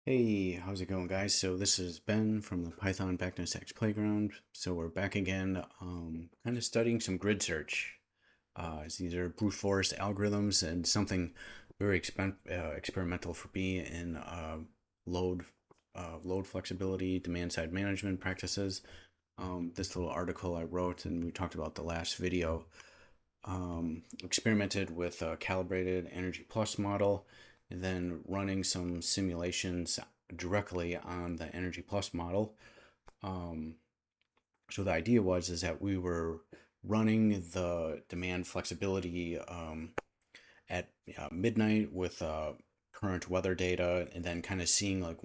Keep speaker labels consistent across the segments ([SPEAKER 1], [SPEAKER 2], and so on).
[SPEAKER 1] Hey, how's it going, guys? So this is Ben from the Python BACnet Stacks Playground. So we're back again, kind of studying some grid search. As these are brute force algorithms and something very experimental for me in load load flexibility, demand side management practices. This little article I wrote and we talked about the last video experimented with a calibrated Energy Plus model and then running some simulations directly on the Energy Plus model. Um, so the idea was is that we were running the demand flexibility at midnight with current weather data, and then kind of seeing like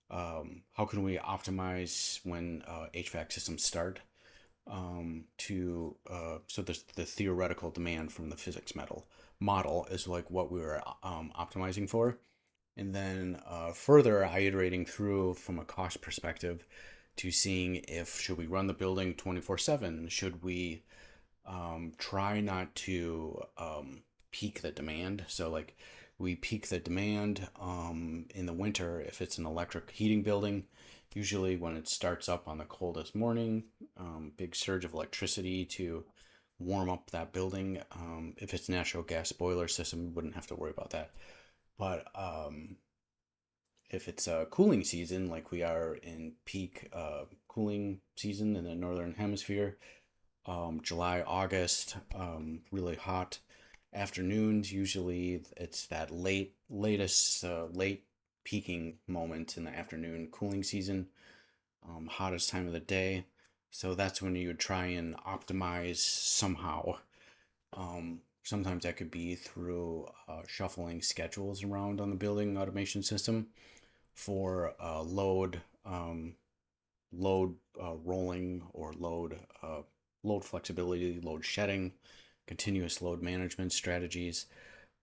[SPEAKER 1] how can we optimize when HVAC systems start so the theoretical demand from the physics model is like what we were optimizing for, and then further iterating through from a cost perspective to seeing if should we run the building 24/7, should we try not to peak the demand. So like we peak the demand in the winter if it's an electric heating building. Usually when it starts up on the coldest morning, big surge of electricity to warm up that building. If it's natural gas boiler system, we wouldn't have to worry about that. But if it's a cooling season, like we are in peak cooling season in the northern hemisphere, July, August, really hot afternoons. Usually it's that late peaking moment in the afternoon cooling season, hottest time of the day. So that's when you would try and optimize somehow. Sometimes that could be through shuffling schedules around on the building automation system for load rolling or load flexibility, load shedding, continuous load management strategies.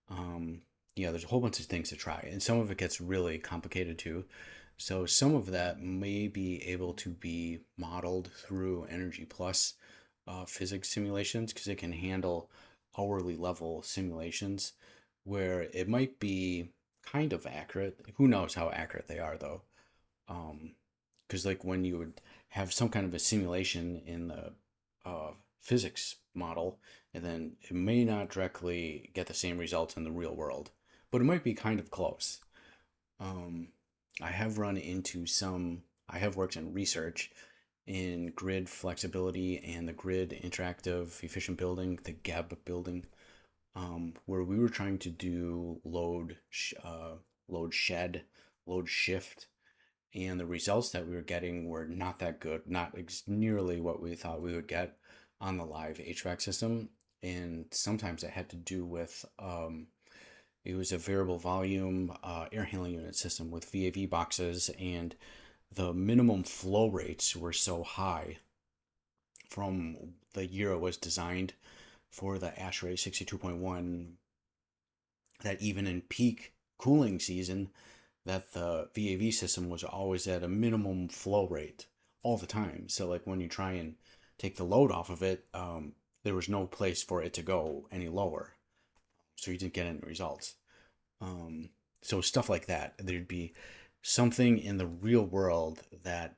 [SPEAKER 1] Um, yeah, there's a whole bunch of things to try, and some of it gets really complicated too. So some of that may be able to be modeled through Energy Plus physics simulations because it can handle hourly level simulations where it might be kind of accurate. Who knows how accurate they are though? Because like when you would have some kind of a simulation in the physics model, and then it may not directly get the same results in the real world, but it might be kind of close. Um, I have run into I have worked in research in grid flexibility and the grid interactive efficient building, the GEB building, where we were trying to do load shed, load shift, and the results that we were getting were not that good, not nearly what we thought we would get on the live HVAC system. And sometimes it had to do with it was a variable volume air handling unit system with VAV boxes, and the minimum flow rates were so high from the year it was designed for the ASHRAE 62.1 that even in peak cooling season, that the VAV system was always at a minimum flow rate all the time. So like when you try and take the load off of it, there was no place for it to go any lower, so you didn't get any results. So stuff like that. There'd be something in the real world that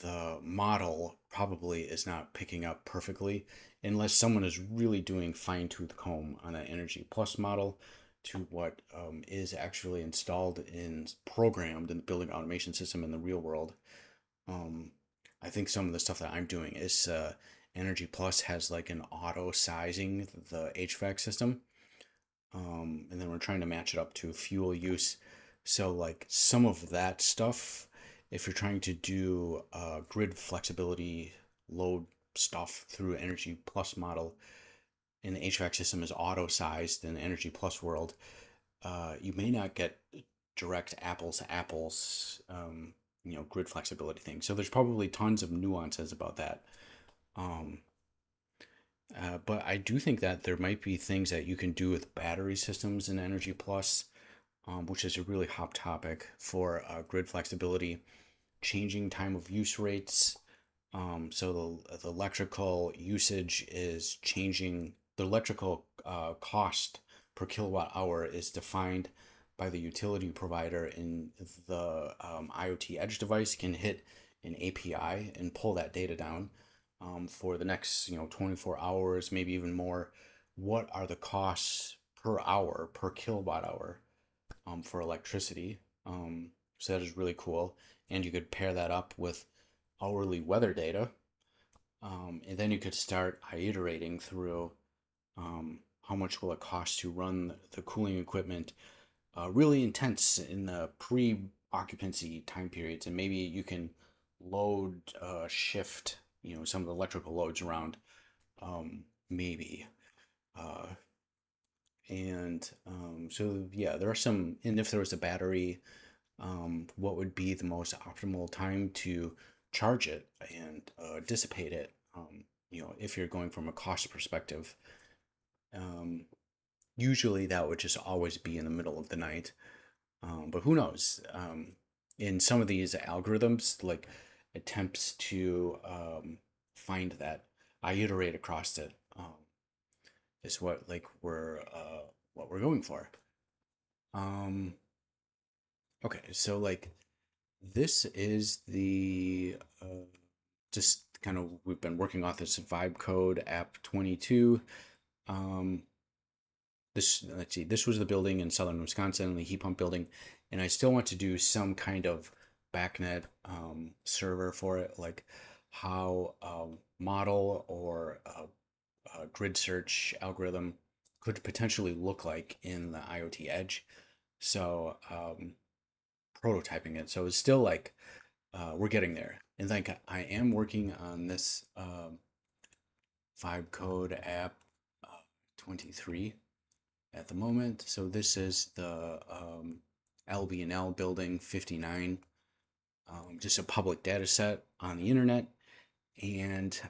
[SPEAKER 1] the model probably is not picking up perfectly unless someone is really doing fine tooth comb on that Energy Plus model to what is actually installed in programmed in the building automation system in the real world. Um, I think some of the stuff that I'm doing is Energy Plus has like an auto sizing the HVAC system, and then we're trying to match it up to fuel use. So like some of that stuff, if you're trying to do grid flexibility load stuff through Energy Plus model, and the HVAC system is auto sized in the Energy Plus world, you may not get direct apples to apples, grid flexibility thing. So there's probably tons of nuances about that. Um, but I do think that there might be things that you can do with battery systems in Energy Plus, which is a really hot topic for grid flexibility, changing time of use rates. So the electrical usage is changing. The electrical cost per kilowatt hour is defined by the utility provider, and the IoT edge device can hit an API and pull that data down for the next 24 hours, maybe even more. What are the costs per hour, per kilowatt hour for electricity? So that is really cool. And you could pair that up with hourly weather data. And then you could start iterating through how much will it cost to run the cooling equipment really intense in the pre-occupancy time periods, and maybe you can load shift some of the electrical loads around, maybe. uh, and so yeah, there are some. And if there was a battery, what would be the most optimal time to charge it and dissipate it, if you're going from a cost perspective. um, Usually that would just always be in the middle of the night. But who knows? In some of these algorithms, like attempts to find that, I iterate across it, is what we're going for. Um, okay, so like this is the just kind of we've been working off this vibe code app 22. Um, this let's see, this was the building in southern Wisconsin, the heat pump building, and I still want to do some kind of BACnet server for it, like how model or grid search algorithm could potentially look like in the IoT edge. So prototyping it. So it's still like we're getting there, and like I am working on this vibe code app 23 at the moment. So this is the LB&L building 59, just a public data set on the internet, and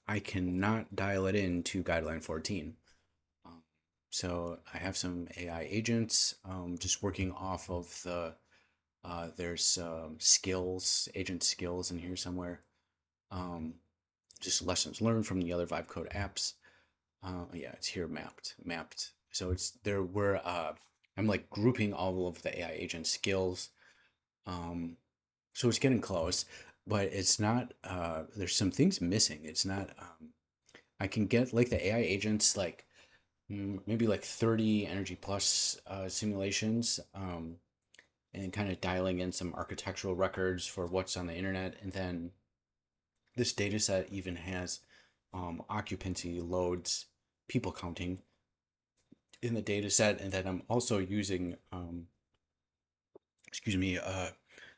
[SPEAKER 1] I cannot dial it in to guideline 14. So I have some AI agents just working off of there's skills, agent skills in here somewhere. Um, just lessons learned from the other Vibe Code apps. Yeah, it's here mapped. So it's there. I'm like grouping all of the AI agent skills. Um, so it's getting close, but it's not. There's some things missing. It's not. I can get like the AI agents like maybe like 30 Energy Plus simulations, and kind of dialing in some architectural records for what's on the internet. And then this data set even has occupancy loads, people counting in the data set. And then I'm also using, excuse me,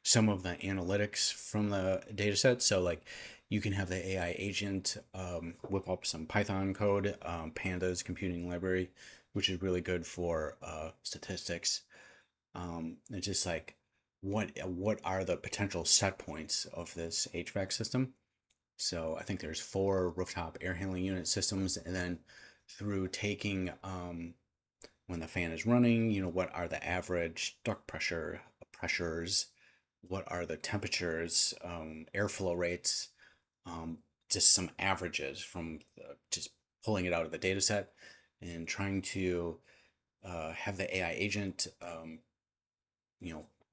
[SPEAKER 1] some of the analytics from the data set. So like you can have the AI agent whip up some Python code, pandas computing library, which is really good for statistics. It's just like what are the potential set points of this HVAC system? So I think there's 4 rooftop air handling unit systems, and then through taking when the fan is running, what are the average duct pressures, what are the temperatures, airflow rates, um, just some averages from just pulling it out of the data set and trying to have the AI agent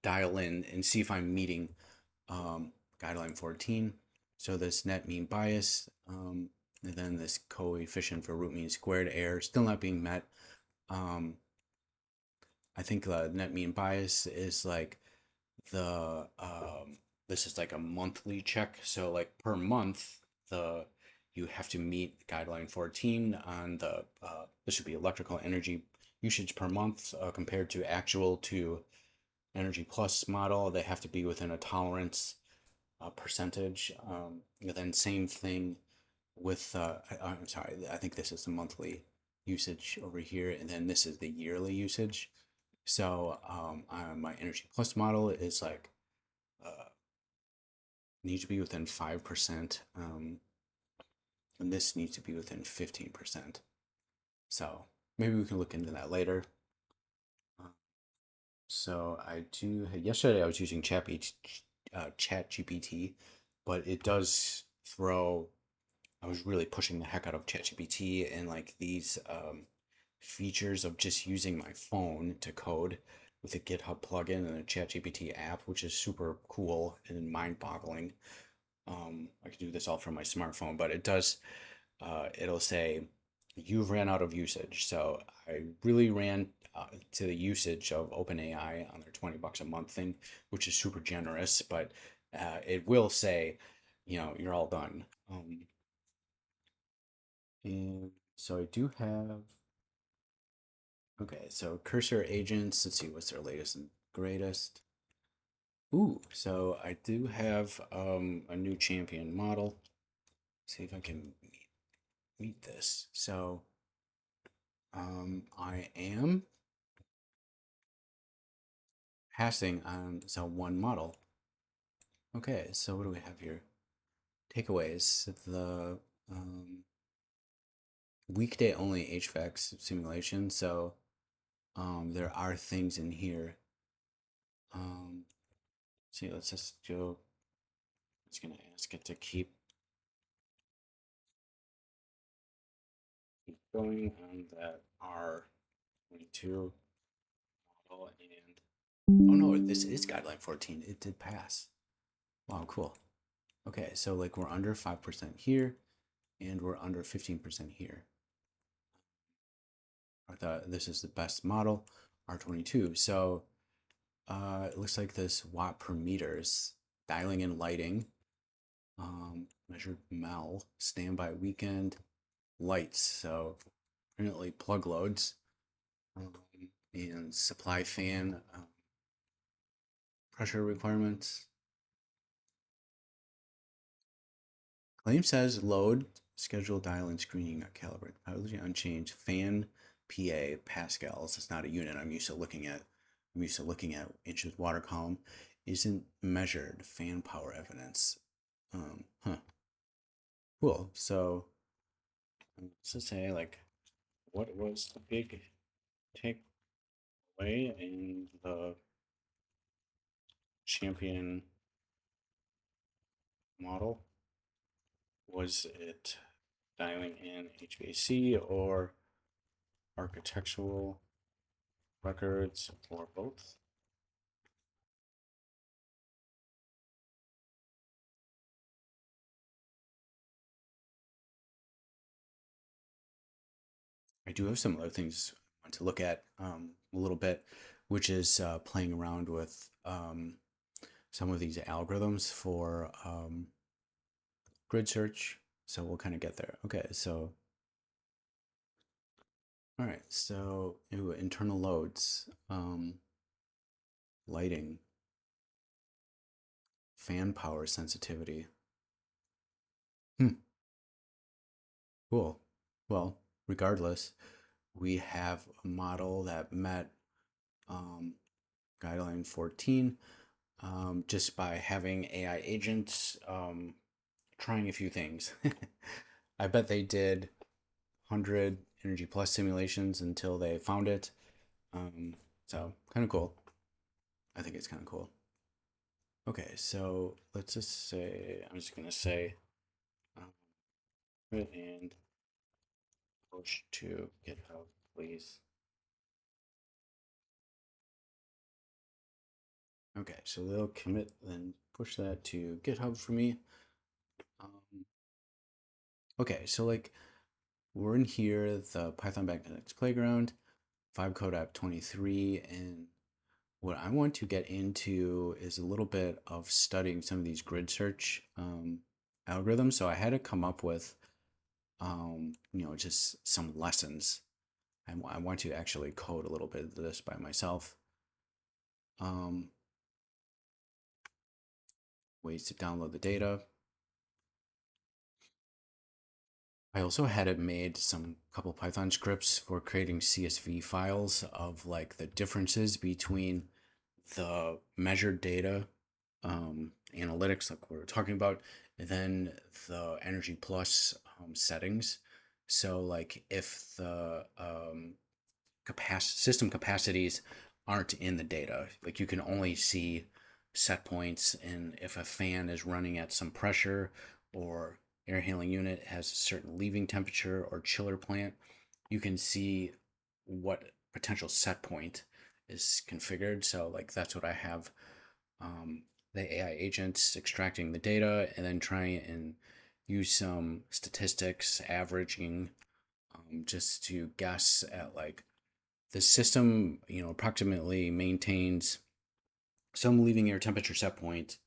[SPEAKER 1] dial in and see if I'm meeting guideline 14. So this net mean bias, and then this coefficient for root mean squared error still not being met. I think the net mean bias is like the this is like a monthly check. So like per month, you have to meet guideline 14 on the this should be electrical energy usage per month compared to actual to Energy Plus model. They have to be within a tolerance percentage. And then same thing with I'm sorry, I think this is the monthly usage over here, and then this is the yearly usage. So my Energy Plus model is like needs to be within 5%, and this needs to be within 15%. So maybe we can look into that later. So I do. Yesterday I was using ChatGPT, but it does throw. I was really pushing the heck out of ChatGPT, and like these features of just using my phone to code with a GitHub plugin and a ChatGPT app, which is super cool and mind-boggling. I can do this all from my smartphone, but it does, it'll say you've ran out of usage. So I really ran to the usage of OpenAI on their $20 a month thing, which is super generous, but it will say, you're all done. And so I do have, okay, so Cursor agents, let's see what's their latest and greatest. Ooh, so I do have a new champion model. See if I can meet this. So I am passing on so one model. Okay, so what do we have here? Takeaways. The weekday only HVAC simulation. So there are things in here. See, let's just go. It's gonna ask it to keep going on that R22 model, and oh no, this is guideline 14. It did pass. Wow, cool. Okay, so like we're under 5% here, and we're under 15% here. I thought this is the best model, R22. So it looks like this watt per meters, dialing in lighting, measured MEL, standby weekend, lights. So apparently plug loads, and supply fan pressure requirements. Claim says load, schedule, dial, and screening not calibrated. Probably unchanged. Fan PA pascals. It's not a unit. I'm used to looking at inches water column. Isn't measured. Fan power evidence. Huh. Cool. So let's just say like, what was the big takeaway in the champion model? Was it dialing in HVAC or architectural records or both? I do have some other things I want to look at a little bit, which is playing around with some of these algorithms for grid search. So we'll kind of get there. Okay, so all right, so internal loads, lighting, fan power sensitivity. Cool. Well, regardless, we have a model that met guideline 14 just by having AI agents trying a few things. I bet they did 100 Energy Plus simulations until they found it. So kind of cool. I think it's kind of cool. Okay, so let's just say, I'm just gonna say, and push to GitHub, please. Okay, so they'll commit, then push that to GitHub for me. Okay, so like we're in here, the Python BACnet Playground, Vibe Code App 23, and what I want to get into is a little bit of studying some of these grid search algorithms. So I had to come up with, just some lessons. I want to actually code a little bit of this by myself. Ways to download the data. I also had it made some couple Python scripts for creating CSV files of like the differences between the measured data analytics like we were talking about, and then the Energy Plus settings. So like if the system capacities aren't in the data, like you can only see set points, and if a fan is running at some pressure or air handling unit has a certain leaving temperature or chiller plant, you can see what potential set point is configured. So like that's what I have, the AI agents extracting the data and then trying and use some statistics averaging, just to guess at like the system, approximately maintains some leaving air temperature set point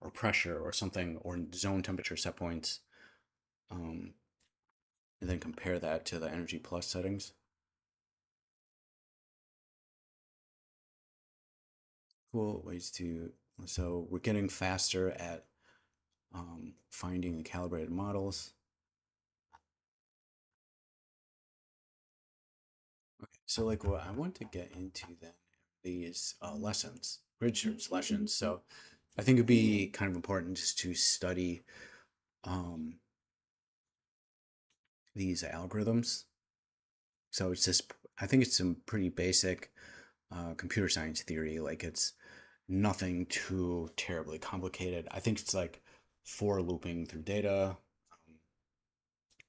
[SPEAKER 1] or pressure or something, or zone temperature set points, um, and then compare that to the energy plus settings. Cool ways to, so we're getting faster at finding the calibrated models. Okay, so like what I want to get into then, these lessons, grid search lessons. So I think it'd be kind of important just to study um, these algorithms. So it's just, I think it's some pretty basic computer science theory. Like it's nothing too terribly complicated. I think it's like for looping through data,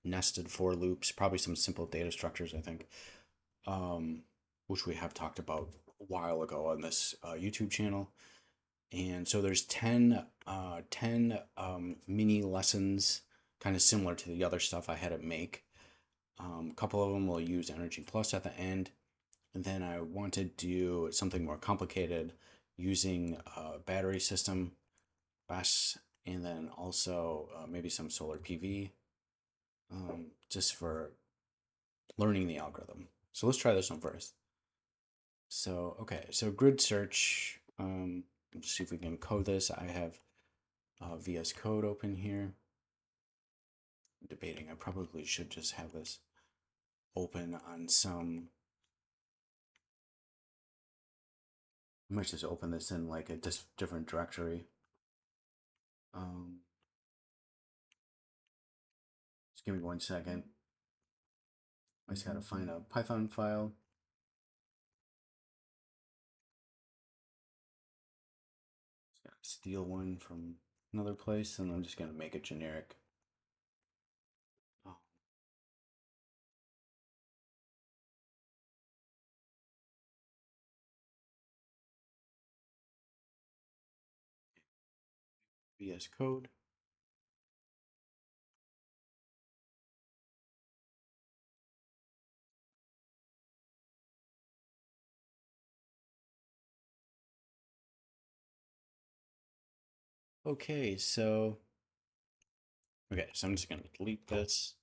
[SPEAKER 1] nested for loops, probably some simple data structures, I think, um, which we have talked about a while ago on this YouTube channel. And so there's 10 mini lessons, kind of similar to the other stuff I had it make. A couple of them will use Energy Plus at the end. And then I want to do something more complicated using a battery system, BAS, and then also maybe some solar PV, just for learning the algorithm. So let's try this one first. So, okay, so grid search, let's see if we can code this. I have VS Code open here. I'm debating, I probably should just have this open on some, I might just open this in like a different directory. Just give me 1 second. I just gotta find a Python file. Just gotta steal one from another place, and I'm just gonna make it generic. Oh, VS Code. Okay, so I'm just gonna delete this.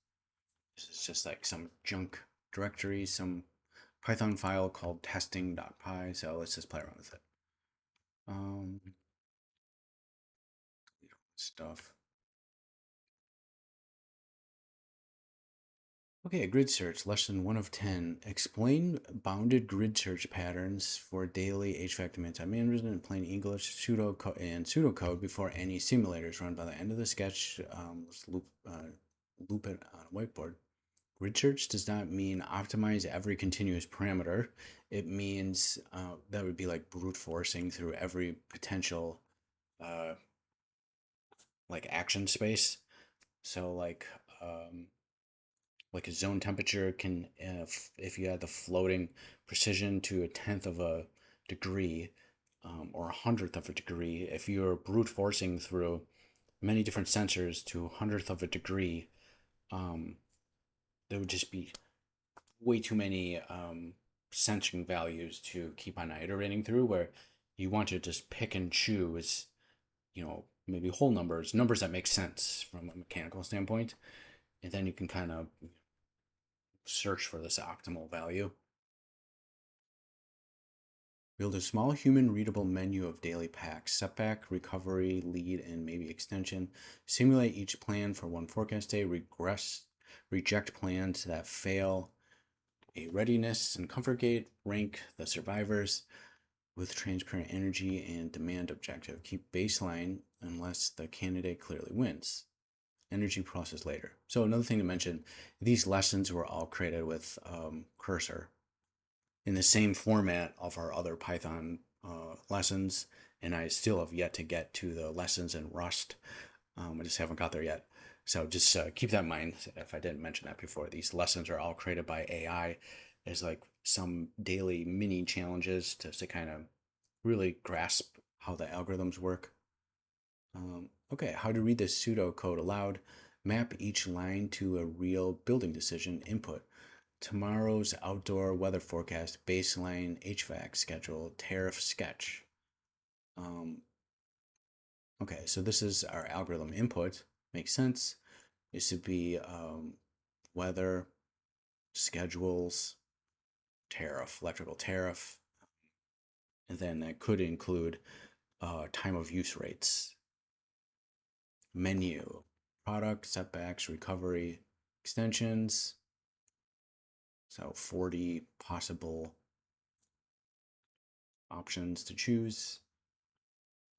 [SPEAKER 1] This is just like some junk directory, some Python file called testing.py. So let's just play around with it. Um, stuff. Okay, a grid search, lesson 1 of 10. Explain bounded grid search patterns for daily HVAC demand time management in plain English, pseudocode before any simulators run. By the end of the sketch, let's loop it on a whiteboard. Grid search does not mean optimize every continuous parameter. It means that would be like brute forcing through every potential uh, like action space. So like a zone temperature can, if you had the floating precision to a tenth of a degree, or a hundredth of a degree, if you're brute forcing through many different sensors to a hundredth of a degree, um, there would just be way too many sensing values to keep on iterating through, where you want to just pick and choose, maybe whole numbers that make sense from a mechanical standpoint, and then you can kind of search for this optimal value. Build a small human readable menu of daily packs, setback, recovery, lead, and maybe extension. Simulate each plan for one forecast day. Reject plans that fail. A readiness and comfort gate. Rank the survivors with transparent energy and demand objective. Keep baseline unless the candidate clearly wins. Energy process later. So another thing to mention, these lessons were all created with Cursor in the same format of our other Python lessons, and I still have yet to get to the lessons in Rust. I just haven't got there yet. So just keep that in mind if I didn't mention that before. These lessons are all created by AI as like some daily mini challenges to kind of really grasp how the algorithms work. Okay, how to read this pseudocode aloud. Map each line to a real building decision input. Tomorrow's outdoor weather forecast, baseline HVAC schedule, tariff sketch. Okay, so this is our algorithm input. Makes sense. This would be weather, schedules, tariff, electrical tariff, and then that could include time of use rates, menu, product, setbacks, recovery, extensions. So 40 possible options to choose.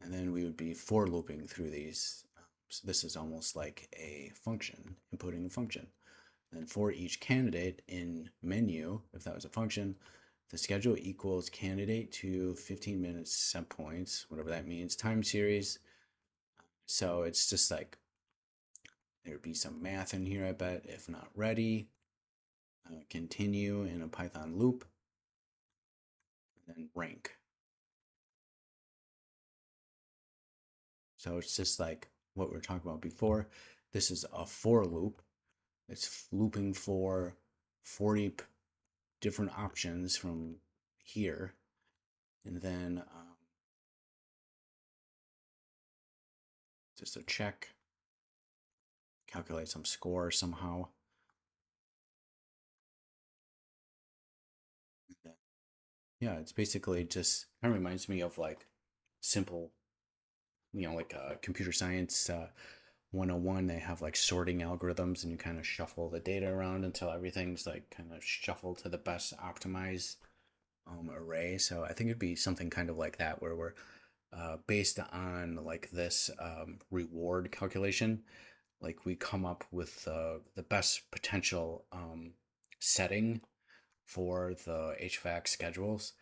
[SPEAKER 1] And then we would be for looping through these. So this is almost like a function, inputting a function. And for each candidate in menu, if that was a function, the schedule equals candidate to 15 minutes set points, whatever that means, time series. So it's just like, there would be some math in here, I bet, if not ready. Continue in a Python loop, and then rank. So it's just like what we were talking about before. This is a for loop. It's looping for 40 different options from here. And then just a check, calculate some score somehow. Yeah, it's basically just kind of reminds me of like simple, like computer science 101. They have like sorting algorithms, and you kind of shuffle the data around until everything's like kind of shuffled to the best optimized array. So I think it'd be something kind of like that, where we're based on like this reward calculation, like we come up with the best potential setting for the HVAC schedules,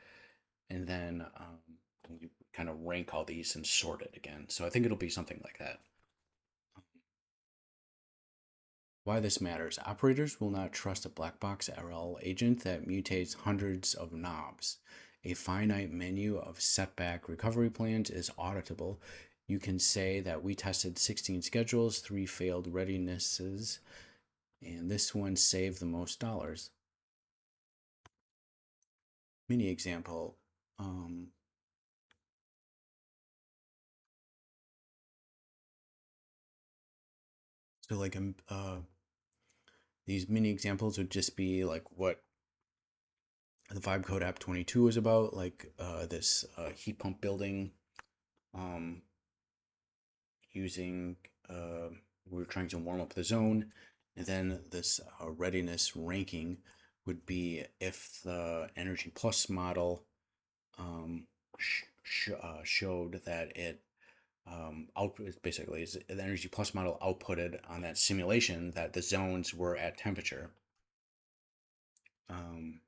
[SPEAKER 1] and then you kind of rank all these and sort it again. So I think it'll be something like that. Why this matters. Operators will not trust a black box RL agent that mutates hundreds of knobs. A finite menu of setback recovery plans is auditable. You can say that we tested 16 schedules, 3 failed readinesses, and this one saved the most dollars. Mini example. So like these mini examples would just be like what the Vibe Code App 22 is about, like this heat pump building, using we're trying to warm up the zone, and then this readiness ranking would be if the Energy Plus model showed that it basically the Energy Plus model outputted on that simulation that the zones were at temperature. And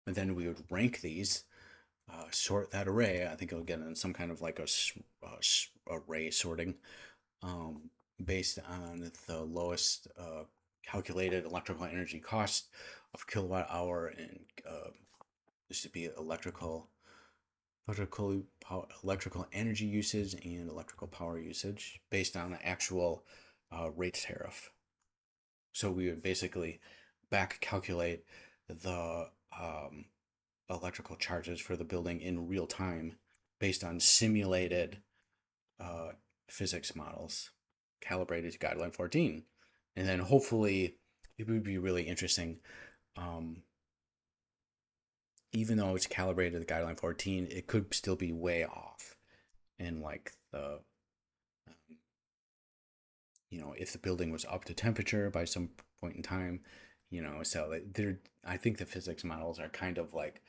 [SPEAKER 1] then we would rank these, sort that array. I think it'll get in some kind of like a array sorting, based on the lowest calculated electrical energy cost of kilowatt hour, and this would be electrical energy usage and electrical power usage based on the actual rate tariff. So we would basically back calculate the electrical charges for the building in real time based on simulated physics models calibrated to guideline 14. And then hopefully it would be really interesting. Even though it's calibrated to guideline 14, it could still be way off. And like the, if the building was up to temperature by some point in time, so I think the physics models are kind of like,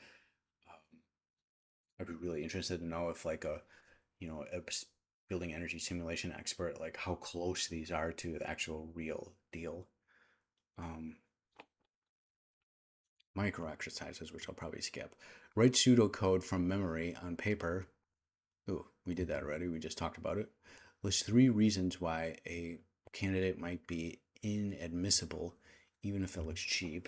[SPEAKER 1] I'd be really interested to know if like a building energy simulation expert, like how close these are to the actual real deal. Micro exercises, which I'll probably skip. Write pseudocode from memory on paper. Oh, we did that already. We just talked about it. List 3 reasons why a candidate might be inadmissible, even if it looks cheap.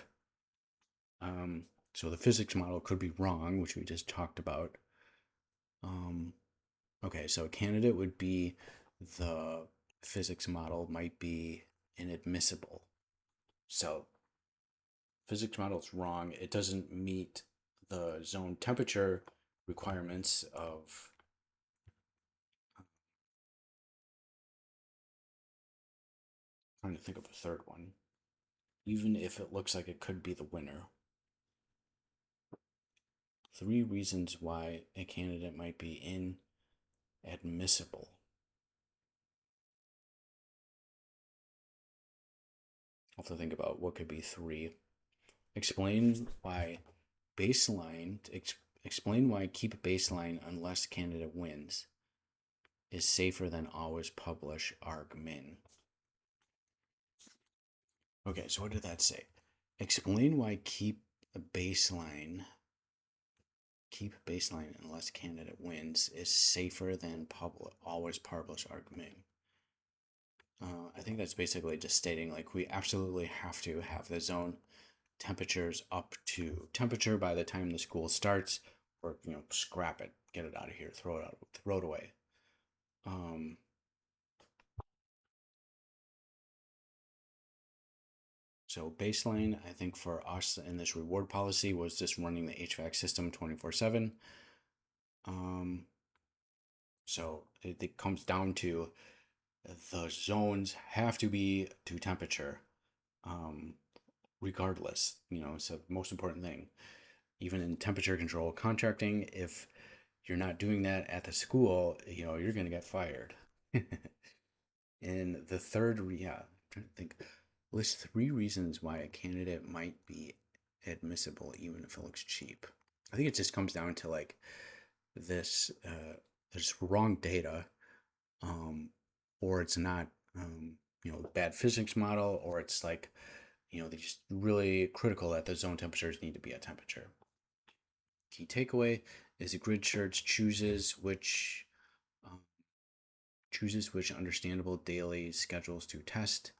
[SPEAKER 1] So the physics model could be wrong, which we just talked about. Okay, so a candidate would be the physics model might be inadmissible. So physics model is wrong. It doesn't meet the zone temperature requirements of trying to think of a third one, even if it looks like it could be the winner. 3 reasons why a candidate might be inadmissible. I'll have to think about what could be 3. Explain why baseline, explain why keep baseline unless candidate wins is safer than always publish argmin. Okay, so what did that say? Explain why keep baseline unless candidate wins is safer than always publish argmin. I think that's basically just stating like we absolutely have to have the zone temperatures up to temperature by the time the school starts, or scrap it, get it out of here, throw it away. So baseline, I think for us in this reward policy was just running the HVAC system 24/7. So it comes down to the zones have to be to temperature, regardless. It's the most important thing. Even in temperature control contracting, if you're not doing that at the school, you're going to get fired. And the third, I'm trying to think, list 3 reasons why a candidate might be admissible even if it looks cheap. I think it just comes down to like this, there's wrong data, or it's not, bad physics model, or it's like, they're just really critical that the zone temperatures need to be at temperature. Key takeaway is a grid search chooses which understandable daily schedules to test,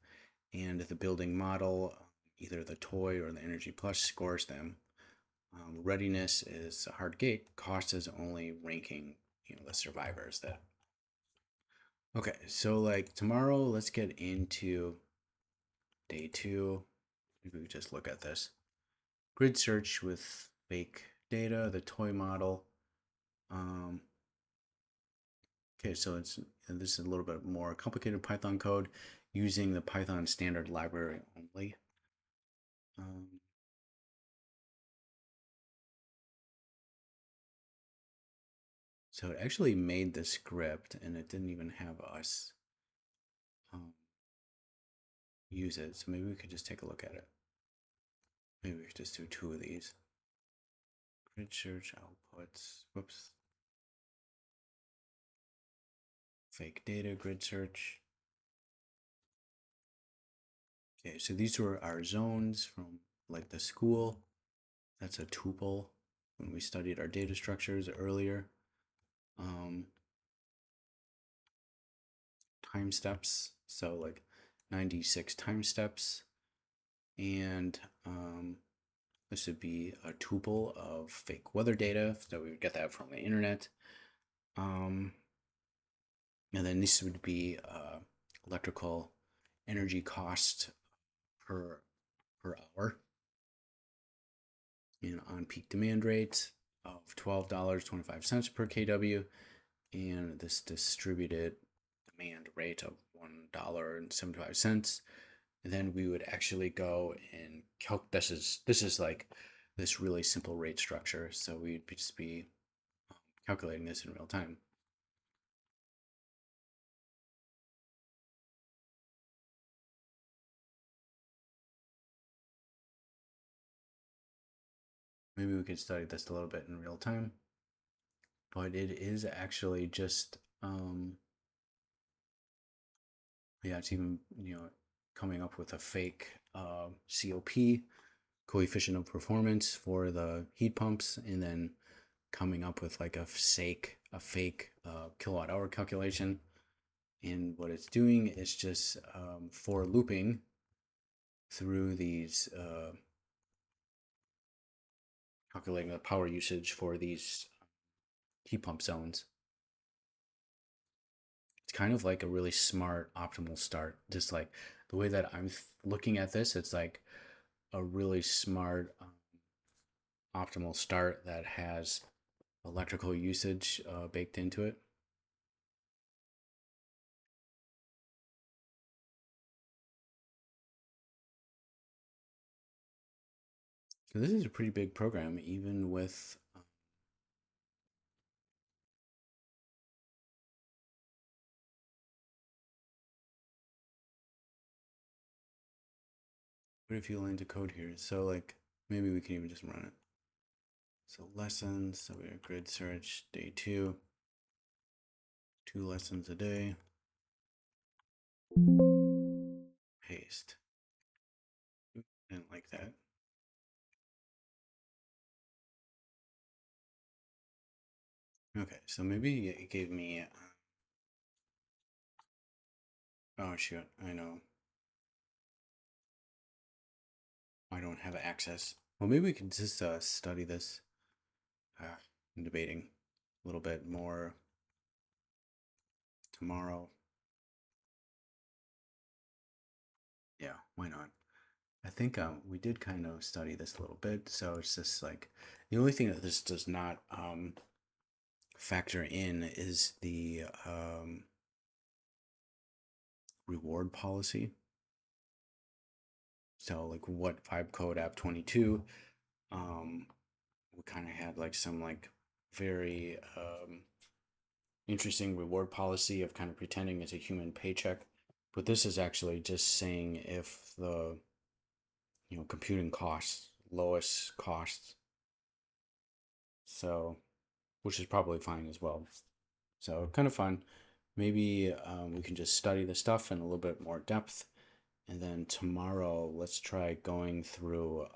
[SPEAKER 1] and the building model, either the toy or the Energy Plus, scores them. Readiness is a hard gate. Cost is only ranking, the survivors. That okay. So like tomorrow, let's get into day 2. Maybe we just look at this grid search with fake data, the toy model. Okay, so this is a little bit more complicated Python code using the Python standard library only. So it actually made the script, and it didn't even have us use it. So maybe we could just take a look at it. Maybe we could just do 2 of these. Grid search outputs. Whoops. Fake data grid search. Okay, so these were our zones from like the school. That's a tuple when we studied our data structures earlier. Time steps, so like 96 time steps, and this would be a tuple of fake weather data, so we would get that from the internet. And then this would be electrical energy cost per hour, and on peak demand rate of $12.25 per kW, and this distributed demand rate of $1.75. And then we would actually go and this is like this really simple rate structure. So we'd just be calculating this in real time. Maybe we could study this a little bit in real time, but it is actually just it's even coming up with a fake COP, coefficient of performance, for the heat pumps, and then coming up with like a fake kilowatt hour calculation. And what it's doing is just for looping through these calculating the power usage for these heat pump zones. It's kind of like a really smart optimal start. Just like the way that I'm looking at this, it's like a really smart optimal start that has electrical usage baked into it. So this is a pretty big program, even with quite a few lines of code here. So like maybe we can even just run it. So lessons, so we have grid search, day 2, 2 lessons a day. Paste. Oops, didn't like that. Okay, so maybe it gave me. Oh shoot, I know. I don't have access. Well, maybe we can just study this. I'm debating a little bit more tomorrow. Yeah, why not? I think we did kind of study this a little bit, so it's just like the only thing that this does not factor in is the reward policy. So like what vibe code app 22, we kind of had like some like very interesting reward policy of kind of pretending it's a human paycheck. But this is actually just saying if the computing costs, lowest costs, so which is probably fine as well. So kind of fun. Maybe we can just study the stuff in a little bit more depth, and then tomorrow let's try going through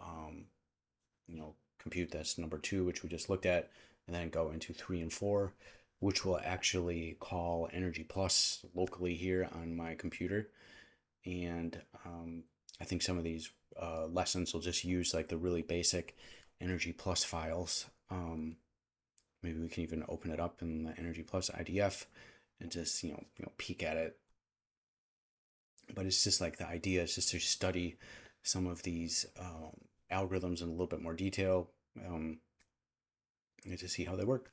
[SPEAKER 1] compute this number 2, which we just looked at, and then go into 3 and 4, which will actually call Energy Plus locally here on my computer. And I think some of these lessons will just use like the really basic Energy Plus files. Maybe we can even open it up in the Energy Plus IDF and just peek at it. But it's just like the idea is just to study some of these algorithms in a little bit more detail and to see how they work.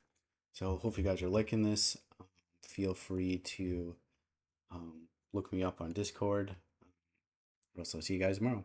[SPEAKER 1] So hopefully you guys are liking this. Feel free to look me up on Discord. I'll also see you guys tomorrow.